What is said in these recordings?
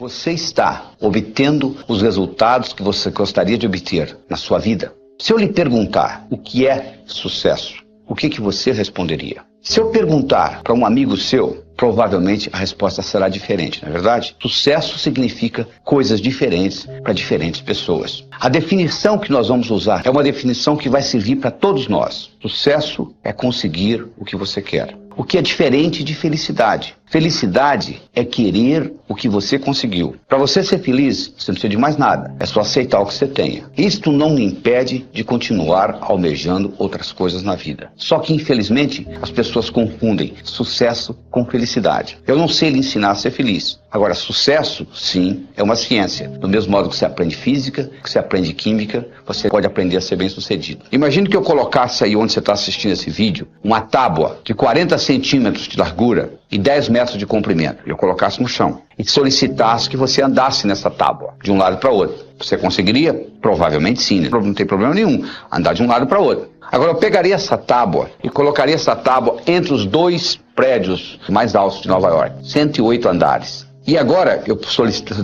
você está obtendo os resultados que você gostaria de obter na sua vida? Se eu lhe perguntar o que é sucesso, o que você responderia? Se eu perguntar para um amigo seu, provavelmente a resposta será diferente, não é verdade? Sucesso significa coisas diferentes para diferentes pessoas. A definição que nós vamos usar é uma definição que vai servir para todos nós. Sucesso é conseguir o que você quer. O que é diferente de felicidade. Felicidade é querer o que você conseguiu. Para você ser feliz, você não precisa de mais nada. É só aceitar o que você tenha. Isto não me impede de continuar almejando outras coisas na vida. Só que, infelizmente, as pessoas confundem sucesso com felicidade. Eu não sei lhe ensinar a ser feliz. Agora, sucesso, sim, é uma ciência. Do mesmo modo que você aprende física, que você aprende química, você pode aprender a ser bem-sucedido. Imagine que eu colocasse aí onde você está assistindo esse vídeo, uma tábua de 40 centímetros de largura e 10 metros de comprimento. Eu colocasse no chão e solicitasse que você andasse nessa tábua, de um lado para o outro. Você conseguiria? Provavelmente sim, né? Não tem problema nenhum andar de um lado para o outro. Agora eu pegaria essa tábua e colocaria essa tábua entre os dois prédios mais altos de Nova York, 108 andares. E agora eu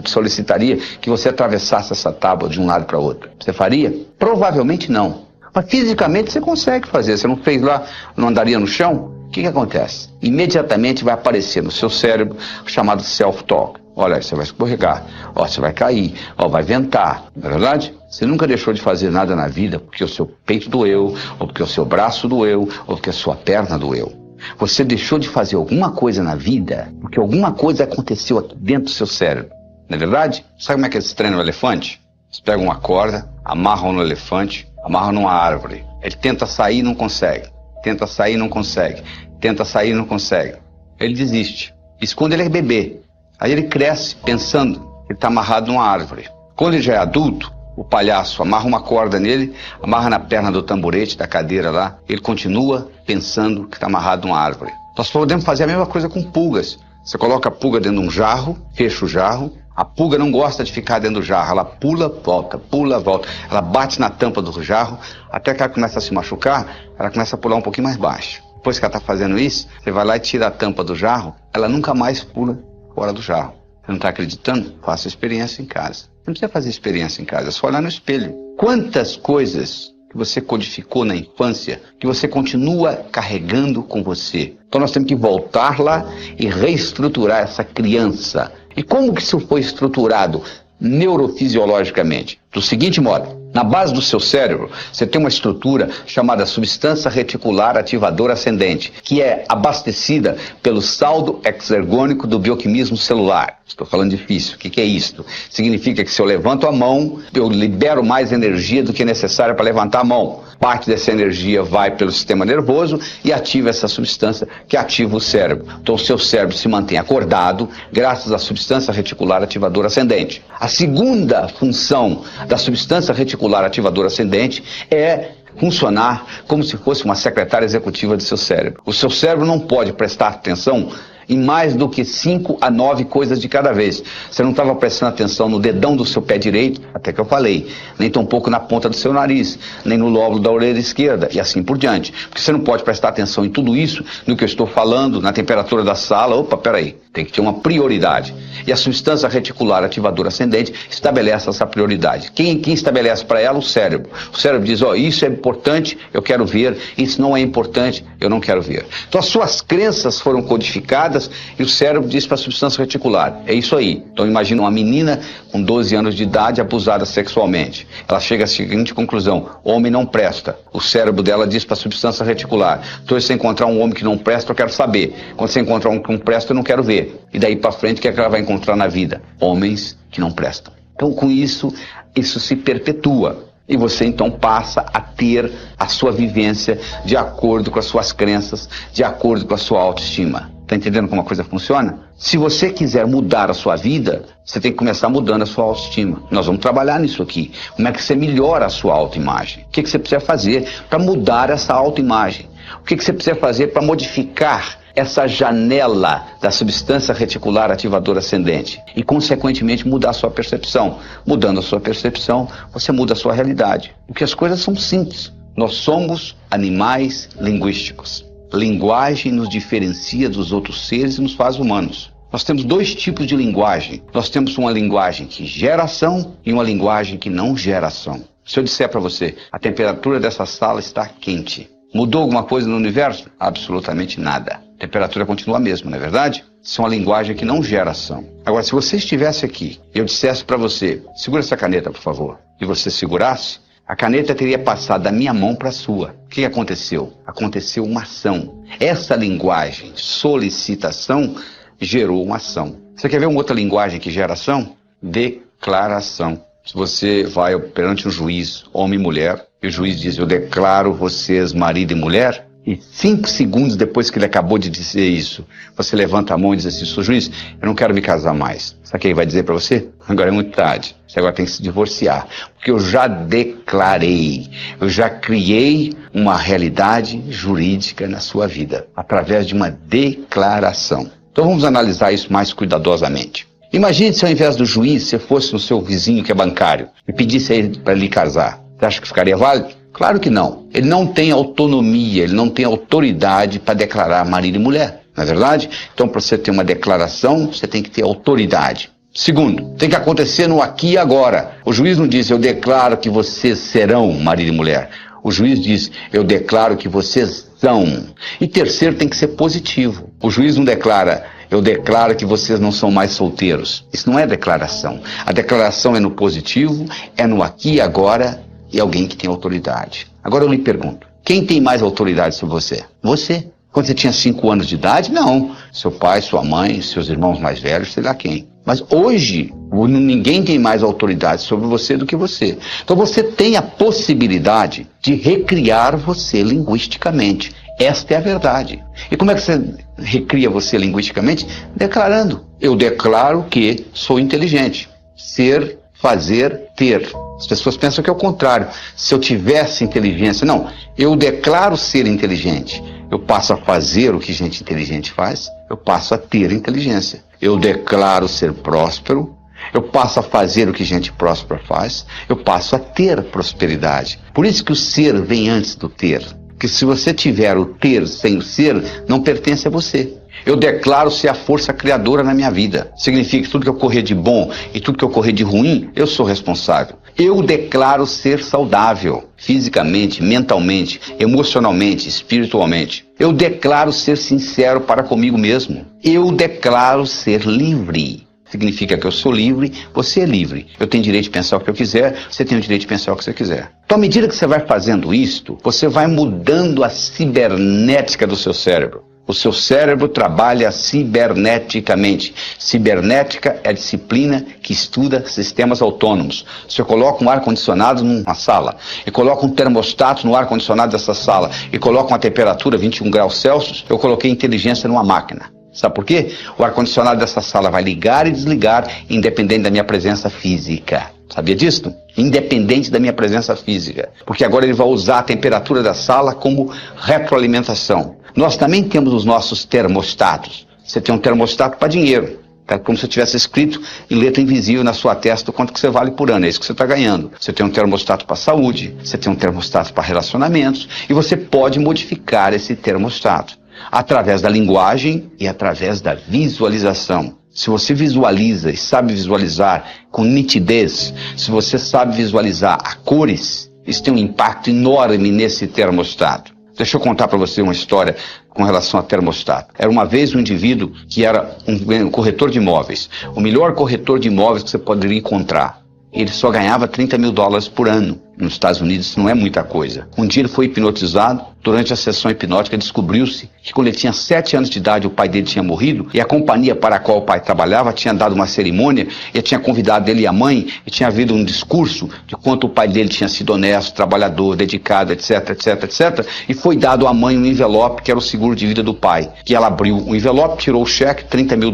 solicitaria que você atravessasse essa tábua de um lado para o outro. Você faria? Provavelmente não. Mas fisicamente você consegue fazer. Você não fez lá, não andaria no chão? O que acontece? Imediatamente vai aparecer no seu cérebro o chamado self-talk. Olha, você vai escorregar, ó, você vai cair, ó, vai ventar. Não é verdade? Você nunca deixou de fazer nada na vida porque o seu peito doeu, ou porque o seu braço doeu, ou porque a sua perna doeu. Você deixou de fazer alguma coisa na vida porque alguma coisa aconteceu aqui dentro do seu cérebro. Não é verdade? Sabe como é que eles treinam o elefante? Eles pegam uma corda, amarram no elefante, amarram numa árvore. Ele tenta sair e não consegue. Tenta sair e não consegue. Tenta sair e não consegue. Ele desiste. Isso quando ele é bebê. Aí ele cresce pensando que ele está amarrado numa árvore. Quando ele já é adulto, o palhaço amarra uma corda nele, amarra na perna do tamborete, da cadeira lá. Ele continua pensando que está amarrado numa árvore. Nós podemos fazer a mesma coisa com pulgas. Você coloca a pulga dentro de um jarro, fecha o jarro. A pulga não gosta de ficar dentro do jarro. Ela pula, volta, pula, volta. Ela bate na tampa do jarro, até que ela começa a se machucar, ela começa a pular um pouquinho mais baixo. Depois que ela está fazendo isso, você vai lá e tira a tampa do jarro, ela nunca mais pula fora do jarro. Você não está acreditando? Faça experiência em casa. Não precisa fazer experiência em casa, é só olhar no espelho. Quantas coisas que você codificou na infância que você continua carregando com você? Então nós temos que voltar lá e reestruturar essa criança. E como que isso foi estruturado neurofisiologicamente? Do seguinte modo: na base do seu cérebro, você tem uma estrutura chamada substância reticular ativadora ascendente, que é abastecida pelo saldo exergônico do bioquímico celular. Estou falando difícil. O que é isso? Significa que se eu levanto a mão, eu libero mais energia do que é necessário para levantar a mão. Parte dessa energia vai pelo sistema nervoso e ativa essa substância que ativa o cérebro. Então o seu cérebro se mantém acordado graças à substância reticular ativadora ascendente. A segunda função da substância reticular ativadora ascendente é funcionar como se fosse uma secretária executiva do seu cérebro. O seu cérebro não pode prestar atenção em mais do que 5 a 9 coisas de cada vez. Você não estava prestando atenção no dedão do seu pé direito, até que eu falei, nem tampouco na ponta do seu nariz, nem no lóbulo da orelha esquerda, e assim por diante. Porque você não pode prestar atenção em tudo isso, no que eu estou falando, na temperatura da sala. Opa, peraí, tem que ter uma prioridade. E a substância reticular ativadora ascendente estabelece essa prioridade. Quem estabelece para ela? O cérebro. O cérebro diz, ó, isso é importante, eu quero ver, isso não é importante, eu não quero ver. Então as suas crenças foram codificadas e o cérebro diz para a substância reticular, é isso aí. Então imagina uma menina com 12 anos de idade abusada sexualmente. Ela chega à seguinte conclusão: homem não presta. O cérebro dela diz para a substância reticular, então se você encontrar um homem que não presta, eu quero saber. Quando você encontrar um que não presta, eu não quero ver. E daí para frente, o que é que ela vai encontrar na vida? Homens que não prestam. Então com isso se perpetua. E você então passa a ter a sua vivência de acordo com as suas crenças, de acordo com a sua autoestima. Está entendendo como a coisa funciona? Se você quiser mudar a sua vida, você tem que começar mudando a sua autoestima. Nós vamos trabalhar nisso aqui. Como é que você melhora a sua autoimagem? O que você precisa fazer para mudar essa autoimagem? O que você precisa fazer para modificar essa janela da substância reticular ativadora ascendente e, consequentemente, mudar a sua percepção? Mudando a sua percepção, você muda a sua realidade. Porque as coisas são simples. Nós somos animais linguísticos. Linguagem nos diferencia dos outros seres e nos faz humanos. Nós temos dois tipos de linguagem. Nós temos uma linguagem que gera ação e uma linguagem que não gera ação. Se eu disser para você, a temperatura dessa sala está quente, mudou alguma coisa no universo? Absolutamente nada. A temperatura continua a mesma, não é verdade? Isso é uma linguagem que não gera ação. Agora, se você estivesse aqui e eu dissesse para você, segura essa caneta, por favor, e você segurasse, a caneta teria passado da minha mão para a sua. O que aconteceu? Aconteceu uma ação. Essa linguagem, solicitação, gerou uma ação. Você quer ver uma outra linguagem que gera ação? Declaração. Se você vai perante um juiz, homem e mulher, e o juiz diz, eu declaro vocês marido e mulher, e 5 segundos depois que ele acabou de dizer isso, você levanta a mão e diz assim, sou juiz, eu não quero me casar mais. Sabe o que ele vai dizer para você? Agora é muito tarde. Você agora tem que se divorciar. Porque eu já declarei, eu já criei uma realidade jurídica na sua vida, através de uma declaração. Então vamos analisar isso mais cuidadosamente. Imagine se ao invés do juiz, você fosse no seu vizinho que é bancário e pedisse a ele para lhe casar. Você acha que ficaria válido? Claro que não. Ele não tem autonomia, ele não tem autoridade para declarar marido e mulher, não é verdade? Então, para você ter uma declaração, você tem que ter autoridade. Segundo, tem que acontecer no aqui e agora. O juiz não diz, eu declaro que vocês serão marido e mulher. O juiz diz, eu declaro que vocês são. E terceiro, tem que ser positivo. O juiz não declara, eu declaro que vocês não são mais solteiros. Isso não é declaração. A declaração é no positivo, é no aqui e agora, e alguém que tem autoridade. Agora eu lhe pergunto, quem tem mais autoridade sobre você? Você. Quando você tinha 5 anos de idade, não. Seu pai, sua mãe, seus irmãos mais velhos, sei lá quem. Mas hoje, ninguém tem mais autoridade sobre você do que você. Então você tem a possibilidade de recriar você linguisticamente. Esta é a verdade. E como é que você recria você linguisticamente? Declarando. Eu declaro que sou inteligente. Ser, fazer, ter. As pessoas pensam que é o contrário. Se eu tivesse inteligência, não. Eu declaro ser inteligente. Eu passo a fazer o que gente inteligente faz. Eu passo a ter inteligência. Eu declaro ser próspero. Eu passo a fazer o que gente próspera faz. Eu passo a ter prosperidade. Por isso que o ser vem antes do ter. Porque se você tiver o ter sem o ser, não pertence a você. Eu declaro ser a força criadora na minha vida. Significa que tudo que ocorrer de bom e tudo que ocorrer de ruim, eu sou responsável. Eu declaro ser saudável, fisicamente, mentalmente, emocionalmente, espiritualmente. Eu declaro ser sincero para comigo mesmo. Eu declaro ser livre. Significa que eu sou livre, você é livre. Eu tenho direito de pensar o que eu quiser, você tem o direito de pensar o que você quiser. Então, à medida que você vai fazendo isto, você vai mudando a cibernética do seu cérebro. O seu cérebro trabalha ciberneticamente. Cibernética é a disciplina que estuda sistemas autônomos. Se eu coloco um ar-condicionado numa sala, e coloco um termostato no ar-condicionado dessa sala, e coloco uma temperatura 21 graus Celsius, eu coloquei inteligência numa máquina. Sabe por quê? O ar-condicionado dessa sala vai ligar e desligar, independente da minha presença física. Sabia disso? Independente da minha presença física. Porque agora ele vai usar a temperatura da sala como retroalimentação. Nós também temos os nossos termostatos. Você tem um termostato para dinheiro. É como se eu tivesse escrito em letra invisível na sua testa o quanto que você vale por ano. É isso que você está ganhando. Você tem um termostato para saúde, você tem um termostato para relacionamentos, e você pode modificar esse termostato através da linguagem e através da visualização. Se você visualiza e sabe visualizar com nitidez, se você sabe visualizar a cores, isso tem um impacto enorme nesse termostato. Deixa eu contar para você uma história com relação a termostato. Era uma vez um indivíduo que era um corretor de imóveis, o melhor corretor de imóveis que você poderia encontrar. Ele só ganhava $30 mil por ano. Nos Estados Unidos isso não é muita coisa. Um dia ele foi hipnotizado. Durante a sessão hipnótica descobriu-se que quando ele tinha 7 anos de idade o pai dele tinha morrido e a companhia para a qual o pai trabalhava tinha dado uma cerimônia e tinha convidado ele e a mãe e tinha havido um discurso de quanto o pai dele tinha sido honesto, trabalhador, dedicado, etc, etc, etc. E foi dado à mãe um envelope que era o seguro de vida do pai. Que ela abriu o envelope, tirou o cheque, $30 mil,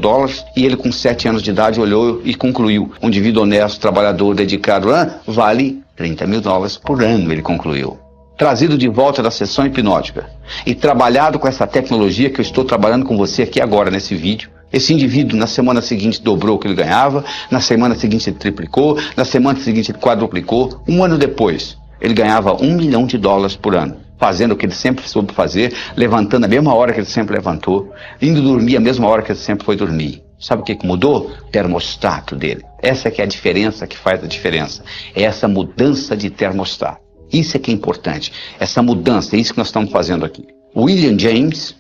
e ele com 7 anos de idade olhou e concluiu: um indivíduo honesto, trabalhador, dedicado, vale $30 mil por ano, ele concluiu. Trazido de volta da sessão hipnótica e trabalhado com essa tecnologia que eu estou trabalhando com você aqui agora nesse vídeo, esse indivíduo na semana seguinte dobrou o que ele ganhava, na semana seguinte ele triplicou, na semana seguinte ele quadruplicou. Um ano depois, ele ganhava $1 milhão por ano, fazendo o que ele sempre soube fazer, levantando a mesma hora que ele sempre levantou, indo dormir a mesma hora que ele sempre foi dormir. Sabe o que mudou? O termostato dele. Essa que é a diferença que faz a diferença. É essa mudança de termostato. Isso é que é importante. Essa mudança, é isso que nós estamos fazendo aqui. William James,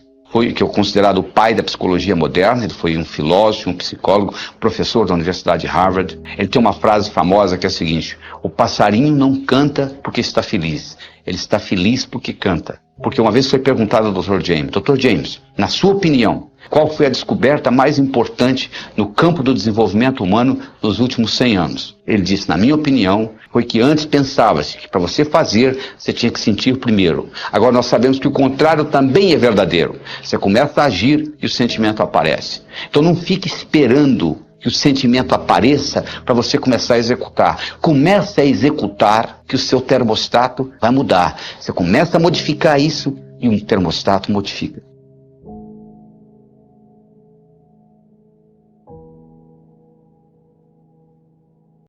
que é considerado o pai da psicologia moderna, ele foi um filósofo, um psicólogo, professor da Universidade de Harvard. Ele tem uma frase famosa que é a seguinte: o passarinho não canta porque está feliz, ele está feliz porque canta. Porque uma vez foi perguntado ao Dr. James: Dr. James, na sua opinião, qual foi a descoberta mais importante no campo do desenvolvimento humano nos últimos 100 anos? Ele disse: na minha opinião, foi que antes pensava-se que para você fazer, você tinha que sentir primeiro. Agora nós sabemos que o contrário também é verdadeiro. Você começa a agir e o sentimento aparece. Então não fique esperando que o sentimento apareça para você começar a executar. Comece a executar que o seu termostato vai mudar. Você começa a modificar isso e o termostato modifica.